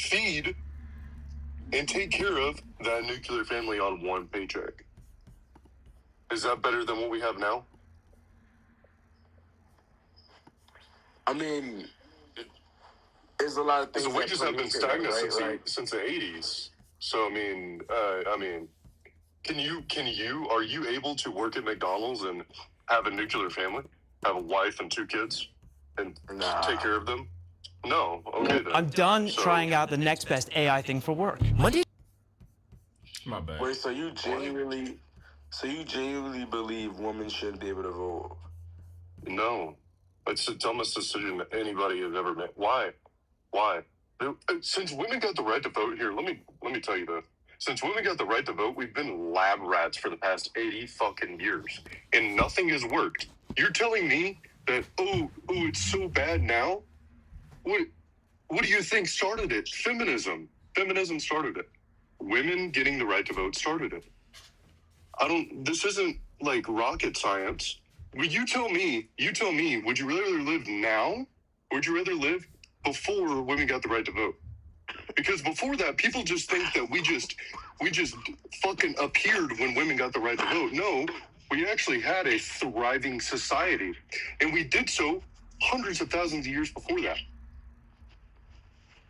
feed and take care of that nuclear family on one paycheck. Is that better than what we have now? I mean, there's a lot of things. The wages have been stagnant since the 80s. So, I mean, are you able to work at McDonald's and have a nuclear family? Have a wife and 2 kids? And take care of them? No. Okay, then. I'm done trying out the next best AI thing for work. My bad. Wait, so you genuinely believe women shouldn't be able to vote? No. It's the dumbest decision anybody has ever made. Why? Since women got the right to vote here, let me tell you this. Since women got the right to vote, we've been lab rats for the past 80 fucking years, and nothing has worked. You're telling me that it's so bad now? What do you think started it? Feminism. Feminism started it. Women getting the right to vote started it. This isn't like rocket science. You tell me, would you rather live now? Or would you rather live before women got the right to vote? Because before that, people just think that we just fucking appeared when women got the right to vote. No, we actually had a thriving society. And we did so hundreds of thousands of years before that.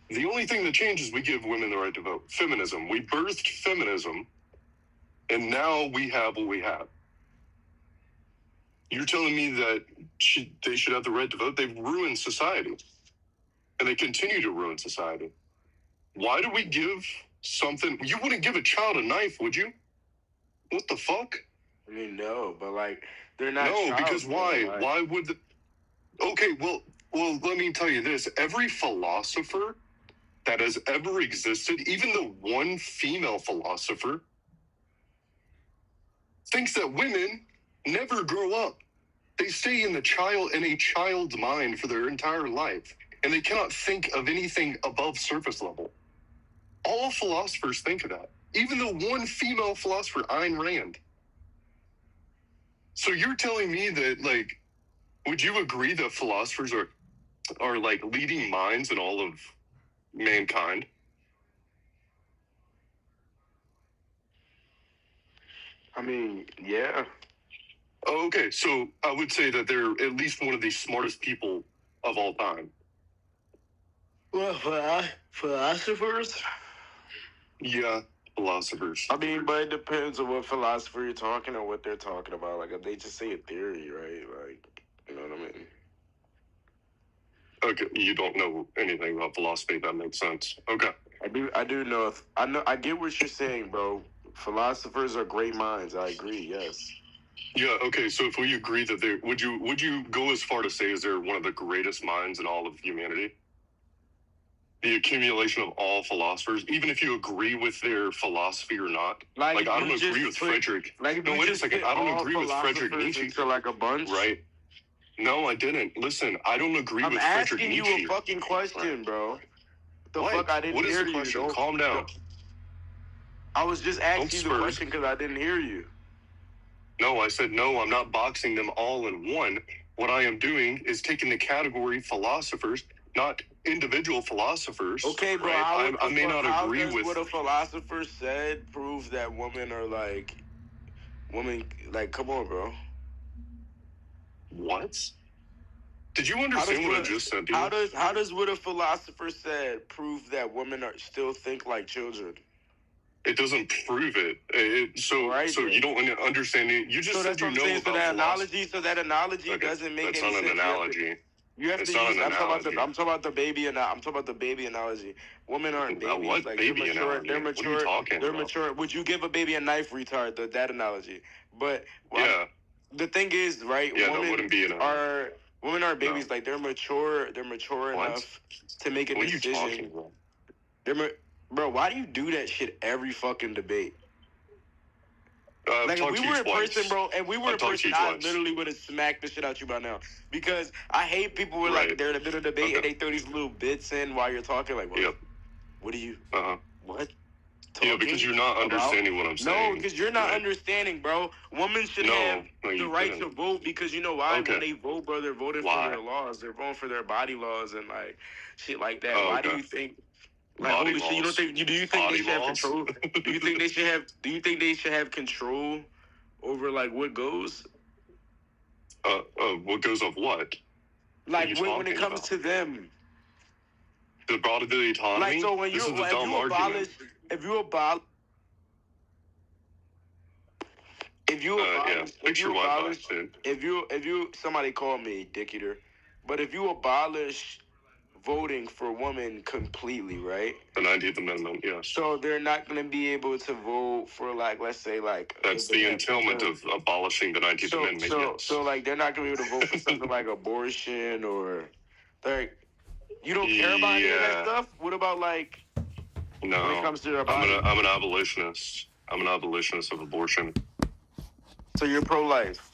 The only thing that changed is we give women the right to vote. Feminism. We birthed feminism, and now we have what we have. You're telling me that they should have the right to vote? They've ruined society. And they continue to ruin society. Why do we give something? You wouldn't give a child a knife, would you? What the fuck? I mean, no, but like, they're not. No, because why? Like... Why would Okay, well, let me tell you this. Every philosopher that has ever existed, even the one female philosopher, thinks that women never grow up. They stay in a child's mind for their entire life, and they cannot think of anything above surface level. All philosophers think of that. Even the one female philosopher, Ayn Rand. So you're telling me that, like, would you agree that philosophers are like leading minds in all of mankind? I mean, yeah. Oh, okay, so I would say that they're at least one of the smartest people of all time. Well, philosophers? Yeah, philosophers. I mean, but it depends on what philosopher you're talking or what they're talking about. Like, if they just say a theory, right? Like, you know what I mean? Okay, you don't know anything about philosophy. That makes sense. Okay. I do know. I get what you're saying, bro. Philosophers are great minds. I agree. Yes. Yeah. Okay. So if we agree that they would you go as far to say is they're one of the greatest minds in all of humanity? The accumulation of all philosophers, even if you agree with their philosophy or not. Like I don't agree with Friedrich. Like, no, wait a second. I don't agree with Friedrich Nietzsche. Into like a bunch, right? No, I didn't. Listen, I don't agree with Friedrich Nietzsche. I'm asking you a fucking question, bro. The fuck, I didn't hear you. What is the question? Calm down. I was just asking you the question because I didn't hear you. No, I said no, I'm not boxing them all in one. What I am doing is taking the category philosophers, not individual philosophers. Okay, bro, right? I may not agree with what a philosopher said proves that women, come on, bro. What? Did you understand what I just said, dude? How does what a philosopher said prove that women still think like children? It doesn't prove it. So you don't understand it. You just said you know about philosophy. So that analogy doesn't make any sense. That's not an analogy. You have to use. I'm talking about the baby analogy. Women aren't babies. What like, baby analogy? They're mature. What are you talking they're about? mature. Would you give a baby a knife, retard? That analogy. But yeah. The thing is, right? Yeah, that wouldn't be an analogy. Women aren't babies. No. Like they're mature. They're mature enough to make a decision. What are you talking about? Bro, why do you do that shit every fucking debate? Like, if we were in person, bro, and we were in person, I literally would have smacked the shit out you by now. Because I hate people who are like, they're in the middle of the debate and they throw these little bits in while you're talking. Like, what? What do you? What? Yeah, because you're not understanding what I'm saying. No, because you're not understanding, bro. Women should have the right to vote because you know why? When they vote, bro, they're voting for their laws. They're voting for their body laws and like shit like that. Why do you think? Like, holy shit! You don't think? Do you think they should have control? Do you think they should have? Do you think they should have control over like what goes? What goes of what? Like when it comes to them. The bodily autonomy. Like so, when you abolish, if you abolish, if you somebody call me dick eater, but if you abolish voting for women completely, right? The 19th Amendment, yes. So they're not going to be able to vote for, like, let's say, like... That's the entailment of abolishing the 19th Amendment, yes. So, like, they're not going to be able to vote for something like abortion or... Like, you don't care about any of that stuff? What about, like... No, when it comes to their body? I'm an abolitionist. I'm an abolitionist of abortion. So you're pro-life?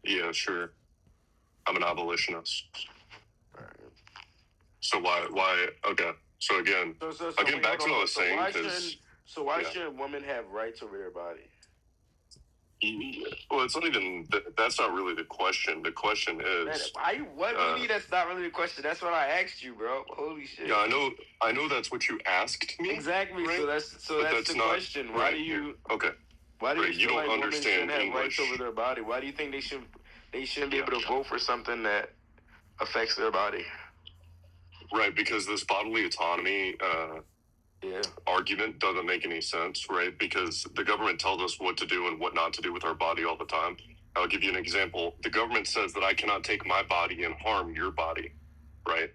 Yeah, sure. I'm an abolitionist. So why? Okay. So again, again, back to what I was saying. Why shouldn't women have rights over their body? Well, it's not even. That's not really the question. The question is. Man, what do you mean that's not really the question? That's what I asked you, bro. Holy shit. Yeah, I know that's what you asked me. Exactly. Right? So that's the question. Why do you? Okay. Why do you you don't understand have English? Rights over their body? Why do you think they shouldn't be able to vote for something that affects their body? Right, because this bodily autonomy argument doesn't make any sense, right? Because the government tells us what to do and what not to do with our body all the time. I'll give you an example. The government says that I cannot take my body and harm your body, right?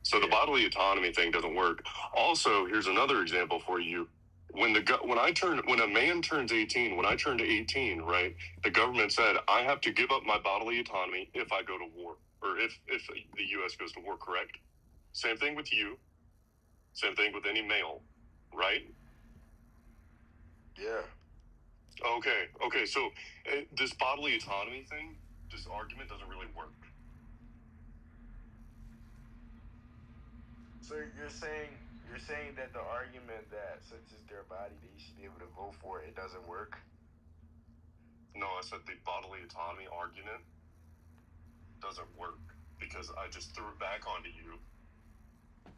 So the bodily autonomy thing doesn't work. Also, here's another example for you. When a man turns 18, when I turned 18, right, the government said I have to give up my bodily autonomy if I go to war, or if the U.S. goes to war, correct? Same thing with you. Same thing with any male, right? Yeah. Okay. So this bodily autonomy thing, this argument doesn't really work. So you're saying that the argument that since it's their body, they should be able to vote for it doesn't work? No, I said the bodily autonomy argument doesn't work because I just threw it back onto you.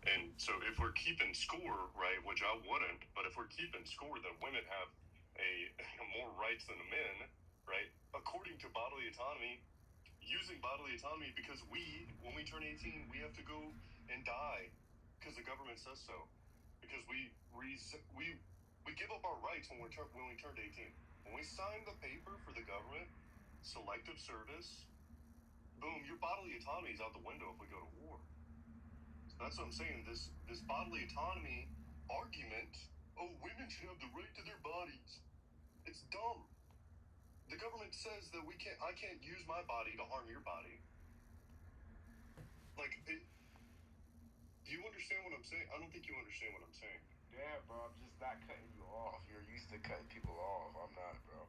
And so if we're keeping score, right, which I wouldn't, but if we're keeping score, then women have more rights than men, right? According to bodily autonomy, using bodily autonomy, because when we turn 18, we have to go and die because the government says so. Because we give up our rights when we turned 18. When we sign the paper for the government, selective service, boom, your bodily autonomy is out the window if we go to war. That's what I'm saying. This bodily autonomy argument, women should have the right to their bodies. It's dumb. The government says that I can't use my body to harm your body. Do you understand what I'm saying? I don't think you understand what I'm saying. Yeah, bro, I'm just not cutting you off. You're used to cutting people off. I'm not, bro.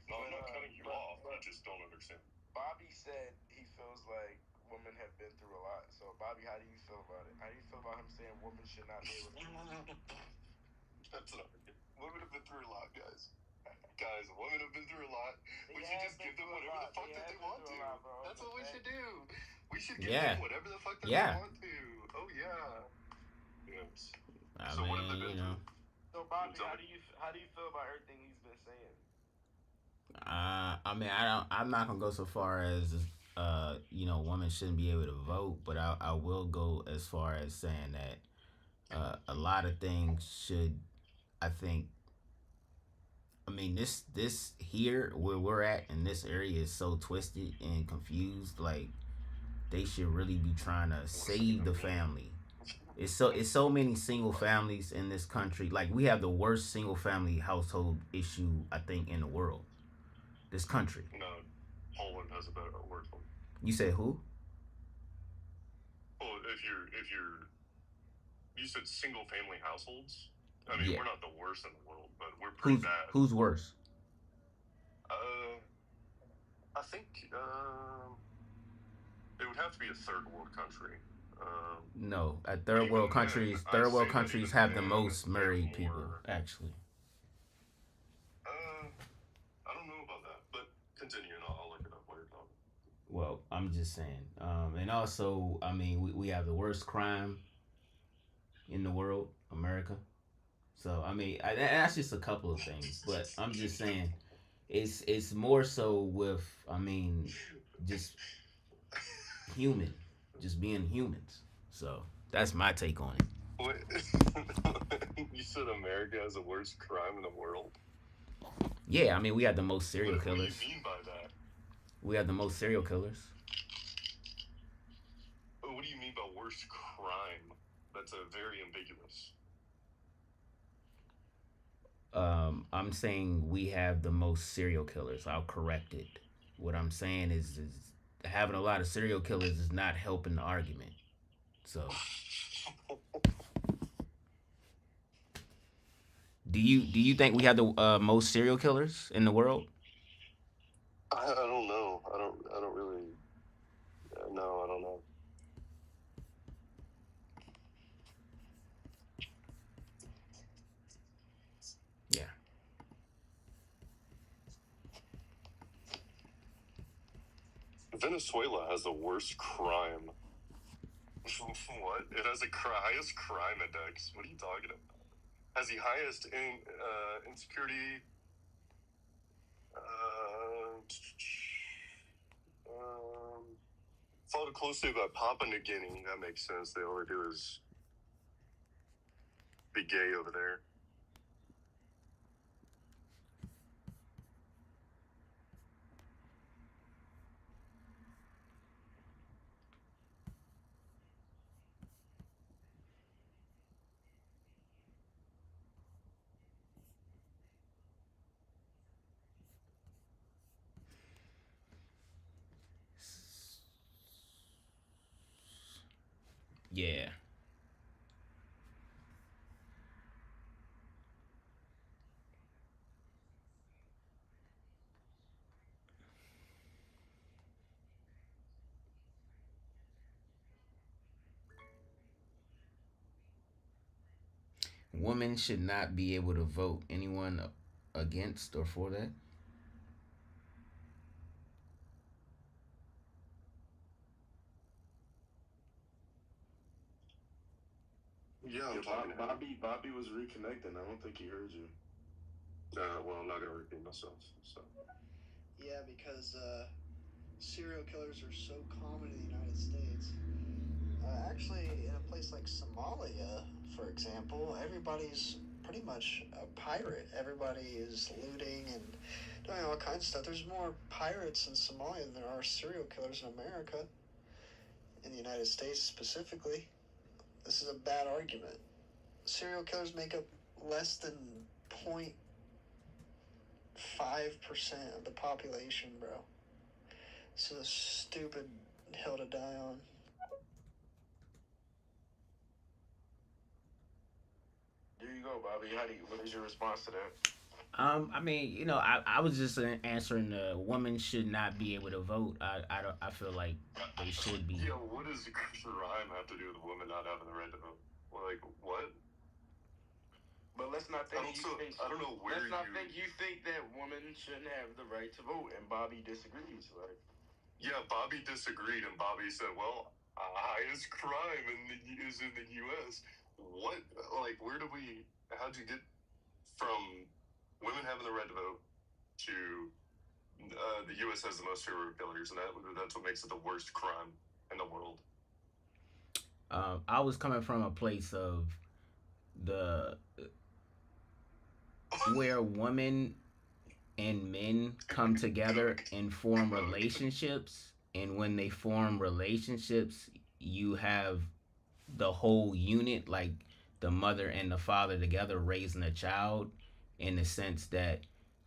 No, I'm not cutting you off. I just don't understand. Bobby said he feels like women have been through a lot. So, Bobby, how do you feel about it? How do you feel about him saying women should not be able to... That's not good. Women have been through a lot, guys. Guys, women have been through a lot. We should just give them whatever the fuck that they want to. That's what we should do. We should give them whatever the fuck that they want to. Oh, yeah. Yes. What have they been through? So, Bobby, how do you feel about everything he's been saying? I mean, I'm not gonna go so far as women shouldn't be able to vote, but I will go as far as saying that a lot of things should. I think. I mean, this here where we're at in this area is so twisted and confused. Like, they should really be trying to save the family. It's so many single families in this country. Like, we have the worst single family household issue, I think, in the world. This country. No, Poland has a better word for it. You say who? Well, you said single family households. I mean, we're not the worst in the world, but we're pretty bad. Who's worse? I think it would have to be a third world country. No, at third world countries have the most married people, actually. I don't know about that, but continue, and I'll look it up while you're talking. Well, I'm just saying, and also, I mean, we have the worst crime in the world, America. So I mean, that's just a couple of things, but I'm just saying, it's more so with, I mean, just human, just being humans. So that's my take on it. Wait, you said America has the worst crime in the world? Yeah, I mean, we have the most serial killers. What do you mean by that? We have the most serial killers. What do you mean by worst crime? That's a very ambiguous. I'm saying we have the most serial killers. I'll correct it. What I'm saying is having a lot of serial killers is not helping the argument. So, do you think we have the most serial killers in the world? I don't know. I don't really. No, I don't know. Yeah. Venezuela has the worst crime. What? It has the highest crime index. What are you talking about? Has the highest insecurity. Followed closely by Papua New Guinea. That makes sense. They all they do is be gay over there. Yeah. Women should not be able to vote. Anyone against or for that? Yeah, Bobby was reconnecting. I don't think he heard you. Well, I'm not gonna repeat myself. So. Yeah, because serial killers are so common in the United States. Actually, in a place like Somalia, for example, everybody's pretty much a pirate. Everybody is looting and doing all kinds of stuff. There's more pirates in Somalia than there are serial killers in America, in the United States specifically. This is a bad argument. Serial killers make up less than 0.5% of the population, bro. This is a stupid hill to die on. There you go, Bobby. What is your response to that? I mean, I was just answering the women should not be able to vote. I feel like they should be. Yeah, what does crime have to do with women not having the right to vote? Well, like, what? But let's not think I don't know where let's not think you think that women shouldn't have the right to vote, and Bobby disagrees, right? Yeah, Bobby disagreed, and Bobby said, "Well, highest crime is in the U.S." What? Like, where do we? How'd you get from women having the right to vote to the U.S. has the most serial killers, and that's what makes it the worst crime in the world? I was coming from a place of the where women and men come together and form relationships, and when they form relationships, you have the whole unit, like the mother and the father together raising a child, in the sense that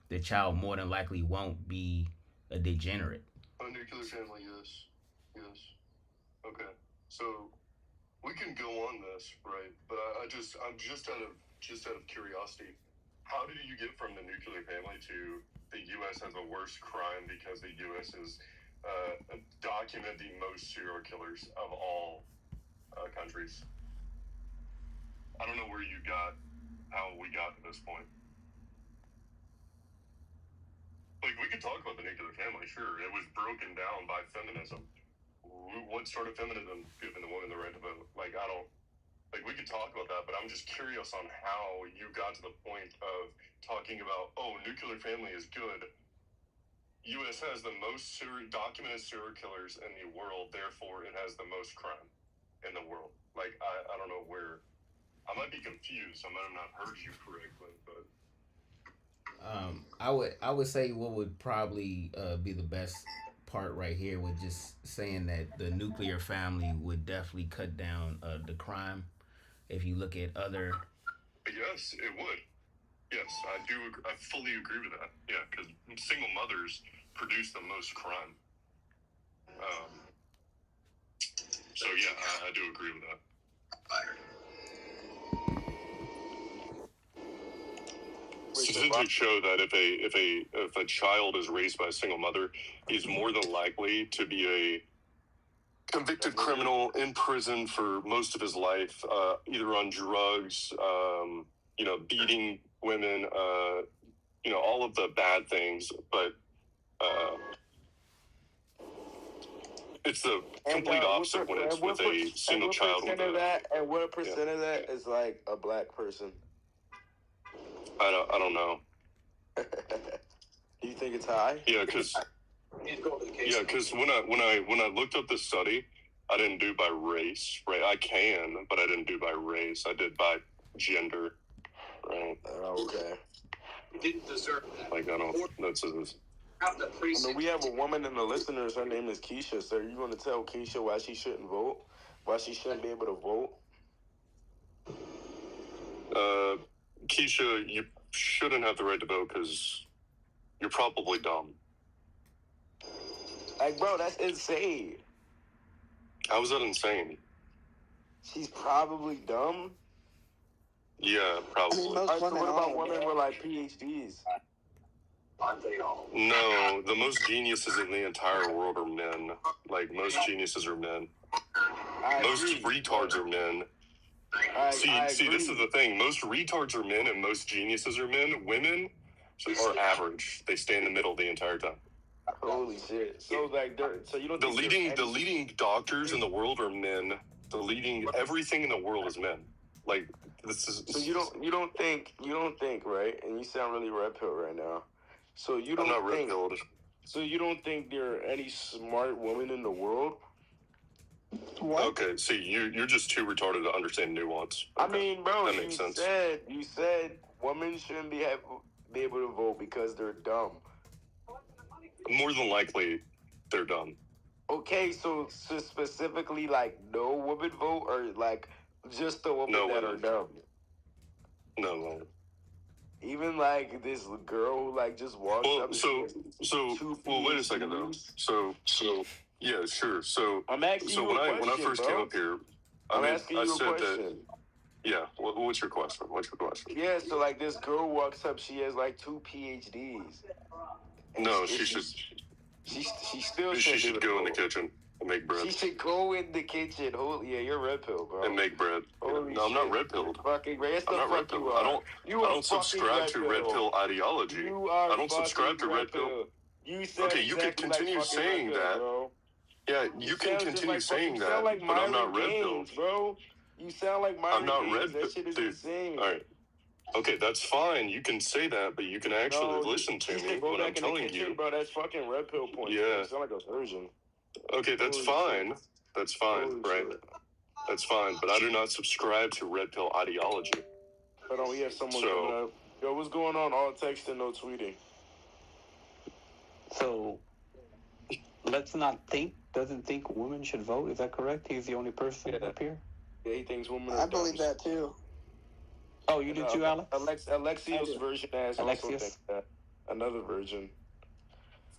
the child more than likely won't be a degenerate. A nuclear family, yes. Yes. Okay. So we can go on this, right? But I'm just out of curiosity. How did you get from the nuclear family to the U.S. has the worst crime because the U.S. is document the most serial killers of all countries? I don't know where you got how we got to this point. Like, we could talk about the nuclear family, sure. It was broken down by feminism. What sort of feminism giving the woman the right to vote? Like, I don't. Like, we could talk about that, but I'm just curious on how you got to the point of talking about, nuclear family is good. U.S. has the most documented serial killers in the world, therefore it has the most crime in the world. Like, I don't know where... I might be confused. I might have not heard you correctly, but... I would say what would probably be the best part right here with just saying that the nuclear family would definitely cut down the crime. If you look at other, yes, it would. Yes, I do. I fully agree with that. Yeah, because single mothers produce the most crime. So yeah, I do agree with that. Statistics show that if a child is raised by a single mother, he's more than likely to be a convicted criminal in prison for most of his life, either on drugs, beating women, all of the bad things. But it's the complete opposite when it's with a single child. And what percent of that is like a black person? I don't know. Do you think it's high? Yeah, because when I looked up this study, I didn't do by race, right? I can, but I didn't do by race. I did by gender, right? Oh, okay. You didn't deserve that. Like, I don't. That's a. We have a woman in the listeners. Her name is Keisha. So, are you going to tell Keisha why she shouldn't vote? Why she shouldn't be able to vote? Keisha, you shouldn't have the right to vote because you're probably dumb. Like, bro, that's insane. How is that insane? She's probably dumb? Yeah, probably. So what about women with, like, PhDs? Aren't they all? No, the most geniuses in the entire world are men. Like, most geniuses are men. Most retards are men. See, this is the thing. Most retards are men and most geniuses are men. Women are average. They stay in the middle the entire time. Holy shit! So you don't. The leading doctors in the world are men. The leading everything in the world is men. Like, this is. So you don't think right? And you sound really red pill right now. So you don't. I'm not red pilled. So you don't think there are any smart women in the world? What? Okay, see, you're just too retarded to understand nuance. Okay. I mean, bro, that makes sense. You said women shouldn't be able to vote because they're dumb. More than likely, they're dumb. Okay, so specifically, like, no women vote, or like just the women that are dumb? No. Even like this girl who like just walks up. Wait a second though. So. Yeah, sure. So I'm asking you when a question, when I first came up here, I said question. Yeah. What's your question? Yeah. So like this girl walks up. She has like 2 PhDs. No, she should. She still. She should go in the kitchen and make bread. She should go in the kitchen. Yeah, you're red pill, bro. And make bread. No, I'm not red pilled. Fucking red. I'm not red pilled. I don't subscribe to red pill ideology. I don't subscribe to red pill. Okay, you can continue saying that. Bro. Yeah, you can continue saying that, but I'm not red pilled, bro. You sound like Myron I'm not Gaines. red That shit is dude. insane. All right. Okay, that's fine. You can say that, but you can actually listen to me when I'm telling you. Bro, that's fucking red pill point. Yeah. You sound like a virgin. Okay, that's fine. That's fine, right? That's fine, but I do not subscribe to red pill ideology. Hold on, we have someone coming up. Yo, what's going on? All texting, no tweeting. So, doesn't think women should vote? Is that correct? He's the only person up here? Yeah, he thinks women are I believe that too. Oh, you do too, Alex? Alexios' version has also think that. Another version.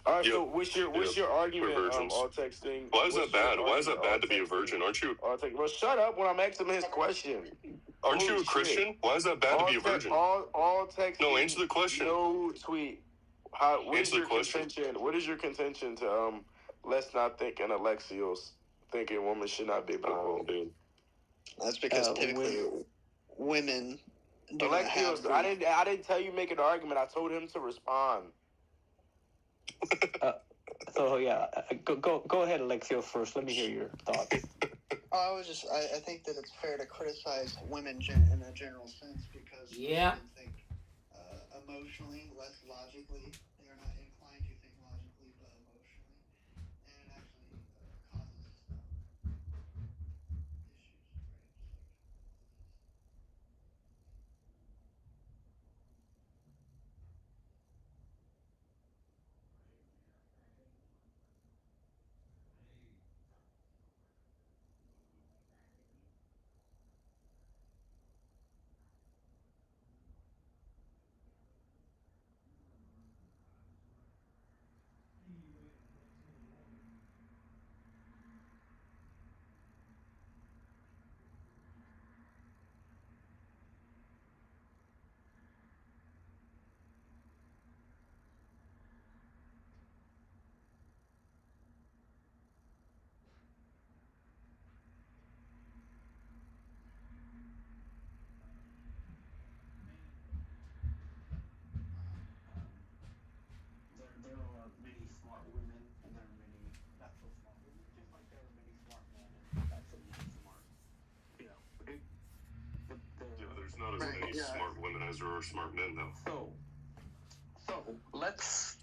All right, so what's your argument? All texting. Why is that bad? Why is that bad to be a virgin? Aren't you? Well, shut up when I'm asking him his question. Aren't you a Christian? Why is that bad to be a virgin? All texting. No, answer the question. No tweet. What is your contention to let's not think and Alexios thinking women should not be able to vote? Dude. That's because typically women do not have. Alexios, I didn't tell you make an argument. I told him to respond. So yeah, go ahead, Alexios, first. Let me hear your thoughts. I think that it's fair to criticize women in a general sense because Yeah. women think emotionally, less logically. They are not inclined to think logically, but emotionally, and it actually causes issues, there are many smart women and there are many not so smart women, just like there are many smart men and not so smart. You know, there's not as many smart women as there are smart men, though. So let's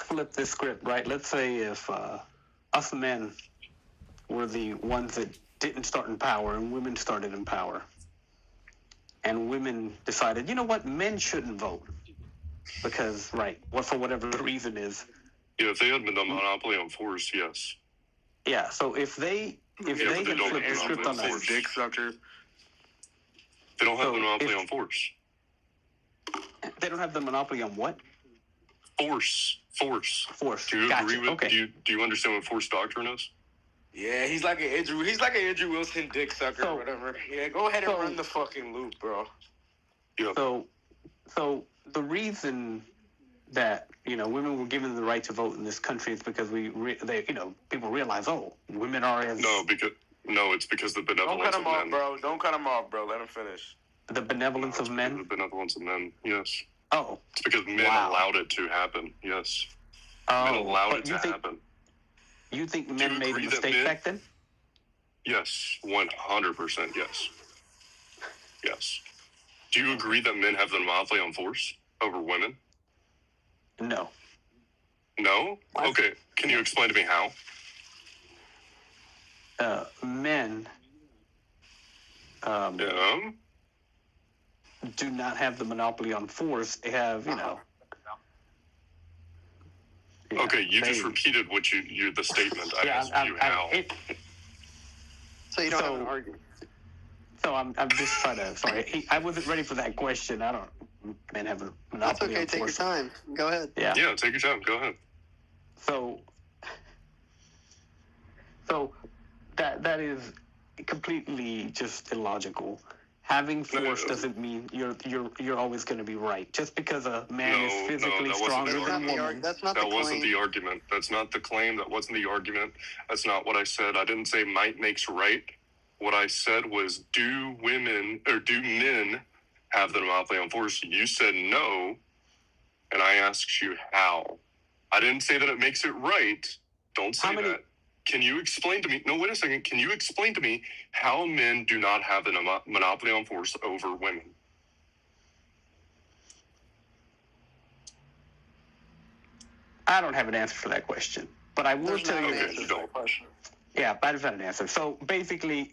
flip this script, right? Let's say if us men were the ones that didn't start in power and women started in power, and women decided, you know what, men shouldn't vote because, right, for whatever the reason is. Yeah, if they had been a monopoly on force, yes. Yeah, so if they had flipped the script on us, dick sucker. They don't have the monopoly on force. They don't have the monopoly on what? Force. Do you agree with? Okay. Do you understand what force doctrine is? Yeah, he's like an Andrew Wilson dick sucker or whatever. Yeah, go ahead and run the fucking loop, bro. Yeah. So the reason that women were given the right to vote in this country is because people realize, oh, women are as it's because the benevolence. Don't cut him off, bro. Don't cut him off, bro. Let him finish. The benevolence of men. The benevolence of men. Yes. Oh. It's because men allowed it to happen. Yes. Men allowed it to happen. You think men made a mistake back then? Yes, 100%. Yes. Yes. Do you agree that men have the monopoly on force over women? No. No? Okay. Can you explain to me how? Men do not have the monopoly on force. They have, Okay, you just repeated what the statement. I asked you how. So you don't have an argument. So I'm just trying to. Sorry, I wasn't ready for that question. I don't. Men have a monopoly. That's okay. Take your time. Go ahead. Yeah, take your time. Go ahead. So that is completely just illogical. Having force doesn't mean you're always going to be right. Just because a man is physically stronger than a woman. That wasn't the argument. That's not the claim. That wasn't the argument. That's not what I said. I didn't say might makes right. What I said was, do men have the monopoly on force? You said no, and I asked you how. I didn't say that it makes it right. Don't say that. Can you explain to me? No, wait a second. Can you explain to me how men do not have the monopoly on force over women? I don't have an answer for that question, but I will tell you. Okay, you don't. Yeah, I just had an answer. So basically,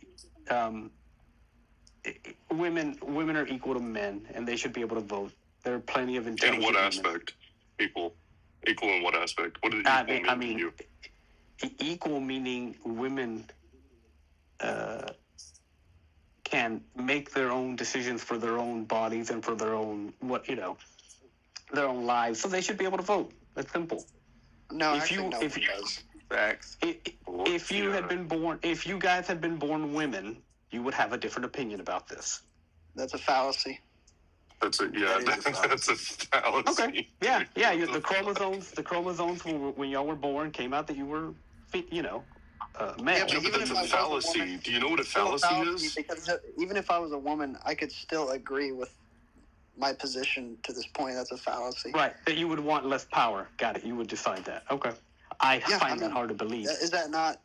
women are equal to men, and they should be able to vote. There are plenty of intelligent women. In what women. aspect? Equal in what aspect? What does equal mean to you? Equal meaning women can make their own decisions for their own bodies and for their own their own lives. So they should be able to vote. That's simple. No, if you guys had been born women, you would have a different opinion about this. That's a fallacy. That's a fallacy. Okay. Yeah. The chromosomes when y'all were born came out that you were, male. Yeah, but that's a fallacy. Do you know what a fallacy is? Because even if I was a woman, I could still agree with my position to this point. That's a fallacy. Right. That you would want less power. Got it. You would decide that. Okay. I find that hard to believe. Is that not?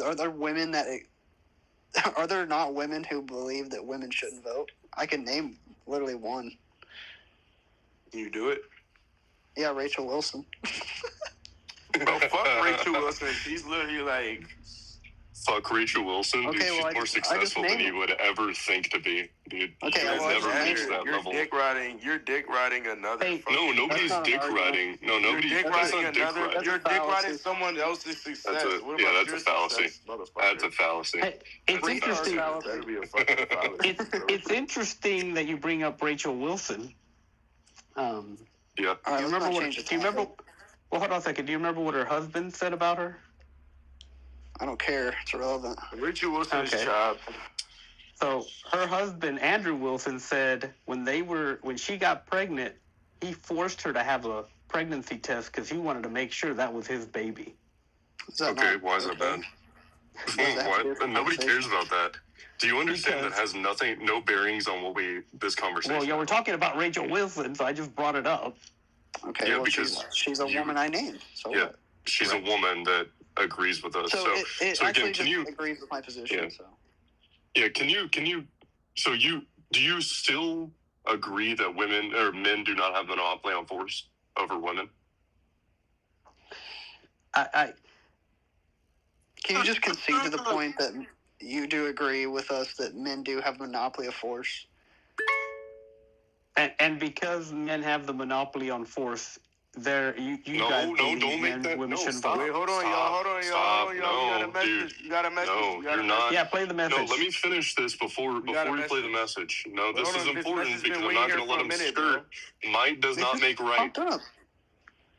Are there women that? Are there not women who believe that women shouldn't vote? I can name literally one. You do it? Yeah, Rachel Wilson. Bro, fuck Rachel Wilson. She's literally like... Fuck Rachel Wilson, okay, dude. She's more successful than you would ever think to be, dude. Okay, you well, never reached that level. You're dick riding another. No, nobody's dick riding. No, nobody. That's not dick riding. You're dick riding someone else's success. That's a fallacy. That's a fallacy. It's interesting. It's interesting that you bring up Rachel Wilson. Yeah. Do you remember what? Well, hold on a second. Do you remember what her husband said about her? I don't care. It's irrelevant. Rachel Wilson's job. So her husband, Andrew Wilson, said when she got pregnant, he forced her to have a pregnancy test because he wanted to make sure that was his baby. Okay, why is that bad? What? Nobody cares about that. Do you understand that has no bearings on this conversation? Well, yeah, we're talking about Rachel Wilson, so I just brought it up. Okay, yeah, well, because she's a woman I named. So yeah, she's a woman that agrees with us. So it again, can you agrees with my position? Yeah. So yeah, can you? So do you still agree that women or men do not have monopoly on force over women? Can you just concede to the point that you do agree with us that men do have monopoly of force? And because men have the monopoly on force, guys don't make that. Women No, stop. Wait, hold on, y'all. You got a message. You got a message. No, you're not. Yeah, play the message. No, let me finish this before we play the message. No, this is important because I'm not going to let him skirt. Might does not make right.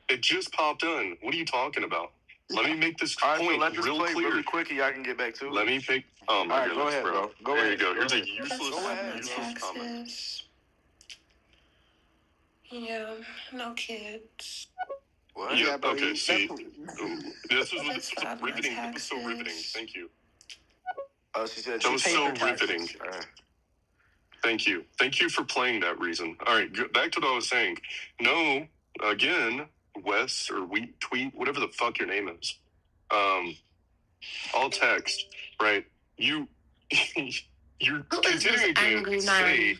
It just popped in. What are you talking about? Let me make this point real clear. Really quick, y'all can get back to it. Let me make. Oh my goodness, go ahead, bro. There you go. Here's a useless comment. Yeah, no kids. What? Yeah, okay, see. This was riveting. It was so riveting. Thank you. She said that was so riveting. Thank you. Thank you for playing that reason. All right, back to what I was saying. No, again, Wes or Tweet, whatever the fuck your name is. I'll text, right? You're continuing to say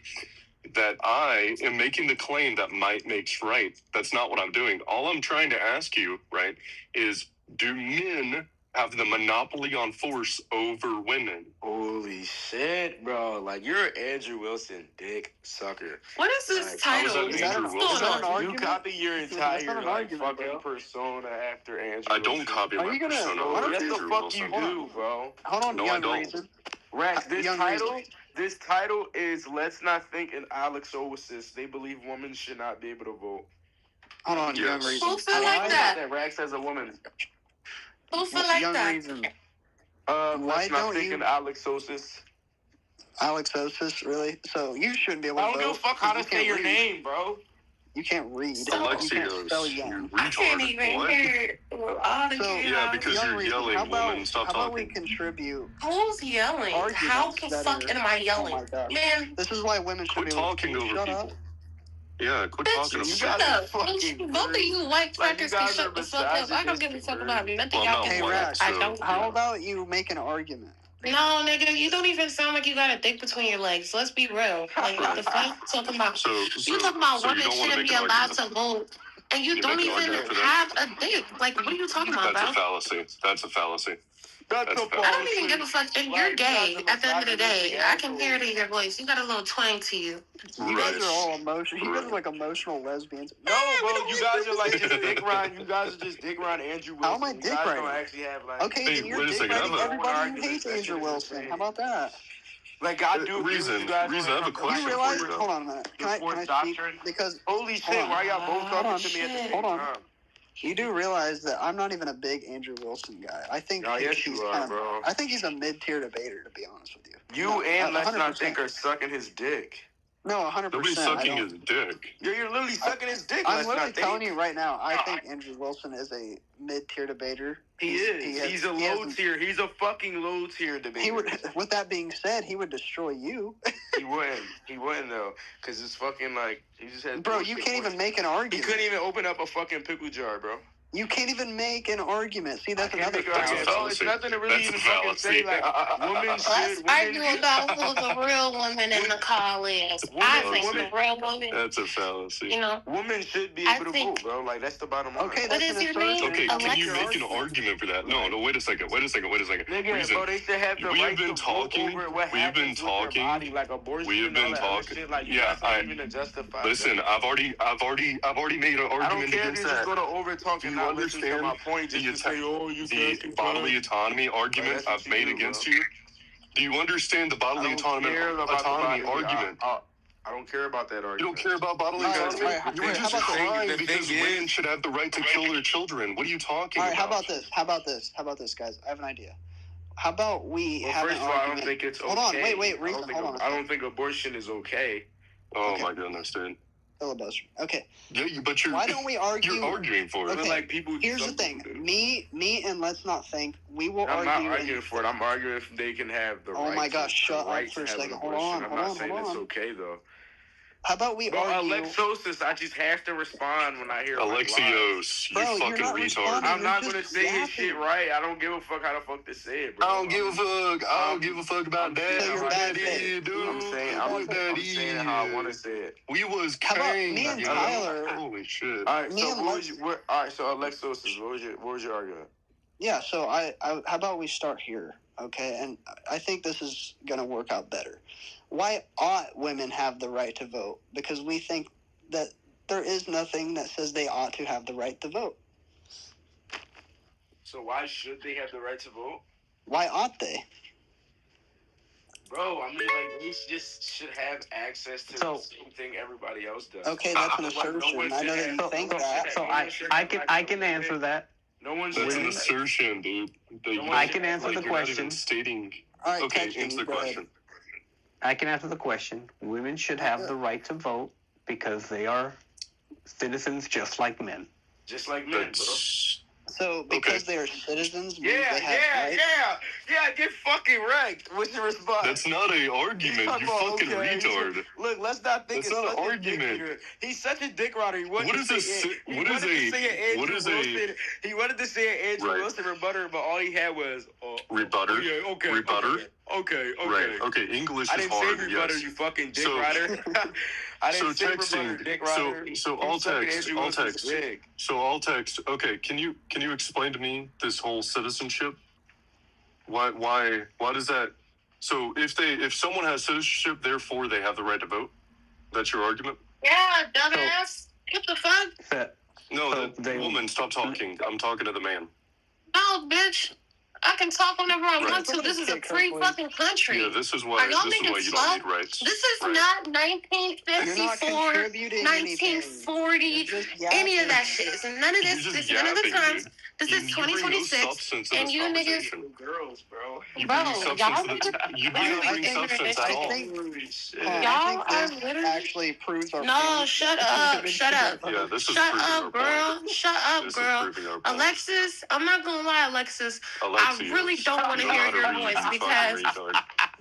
that I am making the claim that might makes right. That's not what I'm doing. All I'm trying to ask you, right, is do men have the monopoly on force over women? Holy shit, bro. Like, you're an Andrew Wilson dick sucker. What is this title? Is that Andrew Wilson? You copy your entire fucking persona after Andrew Wilson. I don't copy my persona. Yes, the fuck you do, bro. Hold on, no, I don't. Rex, this title is Let's Not Think in Alex Oasis. They believe women should not be able to vote. Hold on, Young Reason. Who feel like that? Rex as a woman. Who feel like Young that? Reason. Let's not think in Alex Oasis. Alex Oasis, really? So you shouldn't be able to vote. I don't give a fuck how to say your name, bro. You can't read. Alexios, I can't even hear all the yeah, because you're yelling, woman, stop talking. How about we contribute? Who's yelling? How the fuck am I yelling? Oh my God. Man. This is why women should quit talking over people. Up. Yeah, quit talking over shut up. Both of you white crackers can shut the fuck up. I don't give a fuck about nothing y'all can do. I don't. How about you make an argument? No, nigga, you don't even sound like you got a dick between your legs. Let's be real. Like, what the fuck? Talking about you talking about women shouldn't be allowed to vote, and you don't even have a dick. Like, what are you talking about, bro? That's a fallacy. I don't even give a fuck. And you're gay at the end of the day. I can hear it in your voice. You got a little twang to you. You guys are all emotional. You guys are like emotional lesbians. No, bro, you guys are like just dick riding. You guys are just dick riding Andrew Wilson. How am I dick riding? Don't actually have like. Okay, then you're dick riding everybody who hates Andrew Wilson. How about that? Like, I do. Reason, I have a question. You realize? Hold on a minute. Can I speak? Because holy shit, why y'all both talking to me at the same time? You do realize that I'm not even a big Andrew Wilson guy. I think I think he's a mid-tier debater, to be honest with you. You and Let's Not Think are sucking his dick. No, 100%. Nobody's sucking his dick. You're literally sucking his dick. I'm literally telling you right now, I think Andrew Wilson is a mid-tier debater. He is. He's a low tier. He's a fucking low tier debater. With that being said, he would destroy you. He wouldn't though, because it's fucking like he just has. Bro, you can't even make an argument. He couldn't even open up a fucking pickle jar, bro. You can't even make an argument. See, that's another fallacy. No, it's nothing to really even fucking say. Like, women should. Let's argue about who the real woman in the call is. I think the real woman. That's a fallacy. You know, women should be able to vote, bro. Like, that's the bottom line. Okay, what is your name? Okay, can you make an argument for that? No, wait a second. Nigga, bro, they should have the right to vote over what happens with their body, like abortion. We have been talking. Shit. Like, yeah, even justify. Listen, I've already made an argument against that. I don't care if you just go to over talk and not listen to my point. Just to say, oh, you the bodily autonomy argument I've made against you. Do you understand the bodily autonomy argument? I don't care about that argument. You don't care about bodily autonomy? You're just crying because women should have the right to kill their children. What are you talking about? All right, how about this, guys? I have an idea. How about we have first an of all, argument? I don't think it's okay. Hold on, wait, hold on. I don't think abortion is okay. Oh my goodness, dude. Filibuster. Okay. Yeah, but why don't we argue? You're arguing for it. Okay. Like people. Here's the thing. Me, and let's not think. We will argue. I'm not arguing for it. I'm arguing if they can have the right. Oh my gosh! Shut up for a second. Hold on. I'm not saying it's okay though. How about we argue? Alexosis, I just have to respond when I hear Alexios, you fucking retard. I'm not gonna say his shit right. I don't give a fuck how the fuck to say it, bro. I don't give a fuck. I don't give a fuck about that. Dude. I'm saying how I want to say it. We was how about me and Tyler? Holy shit! All right, so Alexosis, what was your argument? Yeah, so I how about we start here, okay? And I think this is gonna work out better. Why ought women have the right to vote? Because we think that there is nothing that says they ought to have the right to vote. So why should they have the right to vote? Why ought they? Bro, I mean, like, we just should have access to the same thing everybody else does. Okay, that's an assertion. I know that you think that. So I can answer that. That's an assertion, dude. I can answer the question. Stating. All right, okay, answer the question. I can answer the question. Women should have the right to vote because they are citizens just like men. Just like men, bro. So, because they are citizens, yeah, get fucking wrecked. What's your response? That's not an argument, you fucking retard. Look, let's not think it's not an argument. He's such a dick rider. He wanted to say Andrew Wilson rebuttal, but all he had was rebuttal. Yeah, okay. Rebuttal. Okay. Right. Okay. English I is didn't hard. say rebuttal, you fucking dick rider. I didn't say rebuttal, dick rider. So I'll text. So I'll text. Okay. Can you explain to me this whole citizenship? Why does that? So if someone has citizenship, therefore they have the right to vote. That's your argument? Yeah, dumbass. What the fuck? No, woman, stop talking. I'm talking to the man. No, bitch. I can talk whenever I want to. This is a free fucking country. Yeah, this is why you don't need rights. This is not 1954, 1940, any of that shit. It's none of this. This is none of the times. Dude. This is 2026, and you niggas, girls, bro. You bring substance at all. Y'all are literally actually proves our. No, shut up. Yeah, this is shut up, girl. Shut up, girl. Alexis, I'm not gonna lie, Alexis. I really don't want to hear your voice because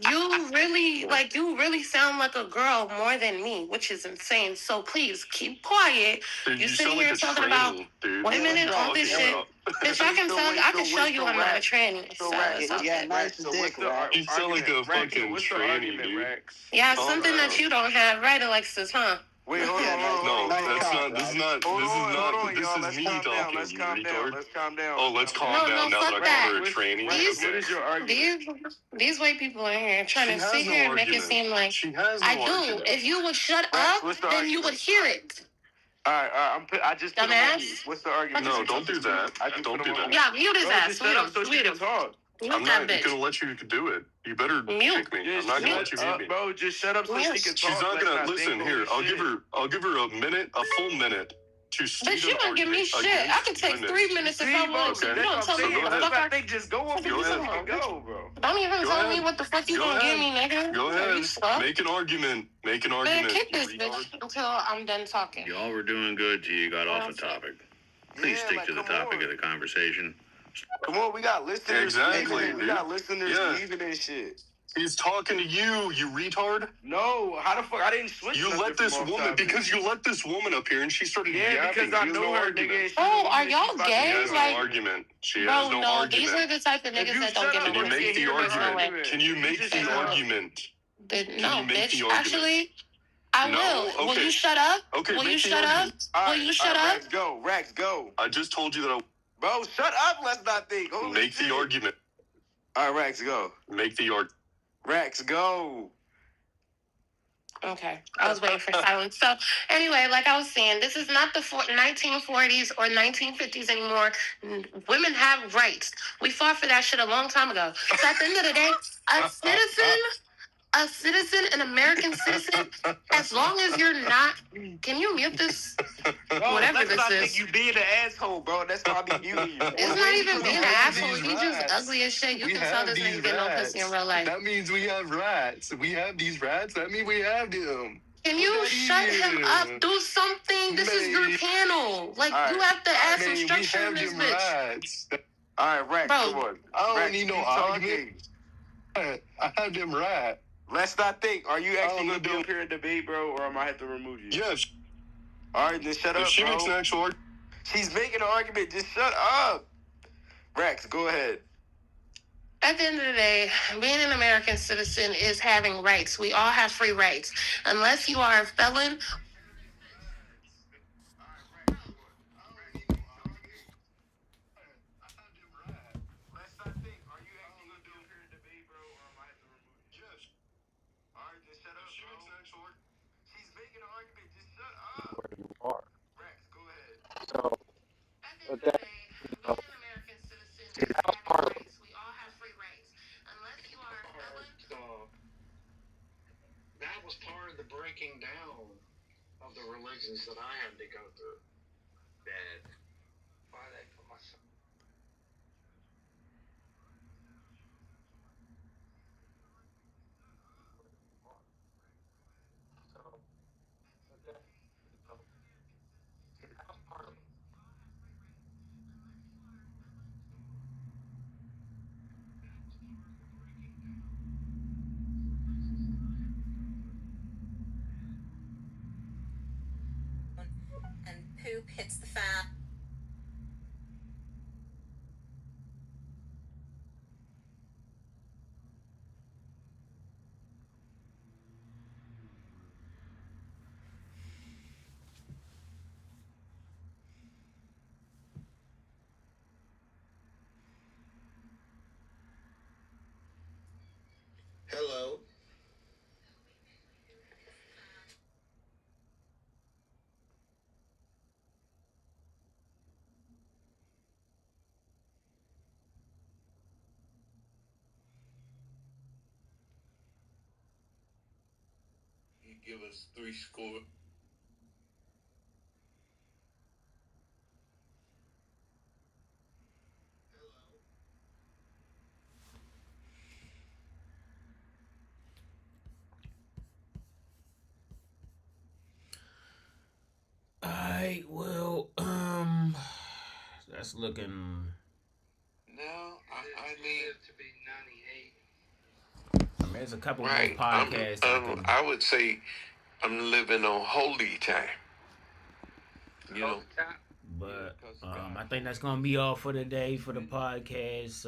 you really sound like a girl more than me, which is insane. So please keep quiet. Dude, you're sitting here talking about women and all this shit. Bitch, I can show you I'm not a tranny. So nice dick, right? You sound like a fucking tranny, dude. Yeah, something that you don't have, right, Alexis, huh? Wait, hold on. No, that's not. This is not. This is me talking. Let's calm down. Oh, let's calm down now that I call her a tranny. What is your argument? These white people in here trying to sit here and make it seem like I do. If you would shut up, then you would hear it. All right. I just. Dumbass. What's the argument? No, don't do that. Don't do that. Yeah, mute his ass. Mute him. I'm not gonna let you do it. You better kick me. I'm not gonna let you mute me. Bro, just shut up so she can talk. She's not gonna listen. Here, I'll give her a full minute to state But you don't give me shit. I can take 3 minutes if I want to. You don't tell me what the fuck I think. Just go over and go, bro. Don't even tell me what the fuck you gonna give me, nigga. Go ahead. Make an argument. Man, kick this bitch until I'm done talking. Y'all were doing good till you got off the topic. Please stick to the topic of the conversation. Come on, we got listeners. Exactly, we got listeners leaving and shit. He's talking to you, you retard. No, how the fuck? I didn't switch. You let this woman because you let this woman up here and she started yapping. Because I know her, nigga. Oh, are y'all gay? She has no argument. She has no argument. These are the type of niggas that don't get no Can you make the argument? Can you make the argument? No, bitch. Actually, I will. Okay. Will you shut up? Okay, will you shut up? Will you shut up? Rex, go. I just told you that Bro, shut up. Let's not think. Make the argument. All right, Rex, go. Make the argument. Rex, go. Okay, I was waiting for silence. So anyway, like I was saying, this is not the 1940s or 1950s anymore. Women have rights. We fought for that shit a long time ago. So at the end of the day, a citizen, an American citizen, as long as you're not, can you mute this? Bro, whatever this I is. Think you being an asshole, bro. That's why I be muting you. It's not even being an asshole. He just ugly as shit. You can tell this nigga get no pussy in real life. That means we have rats. We have these rats. That means we have them. Can you shut him up? Do something. This is your panel. Like, you have to add some structure in this bitch. Rats. All right, Rex, come on. I don't need no argument. I have them rats. Let's not think. Are you actually going to be up here in debate, bro, or am I have to remove you? Yes. All right, then shut up, If she bro. makes an actual argument. She's making an argument. Just shut up. Rex, go ahead. At the end of the day, being an American citizen is having rights. We all have free rights. Unless you are a felon. That was part of the breaking down of the religions that I had to go through. That why they put my son. And poop hits the fan. Hello. You give us 3 score. Alright, well, that's looking. No, I mean to be 98. I mean, there's a couple right. more podcasts. I would say I'm living on holy time. You know. But I think that's gonna be all for today for the podcast.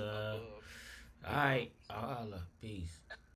Alright, I'll holla. Peace.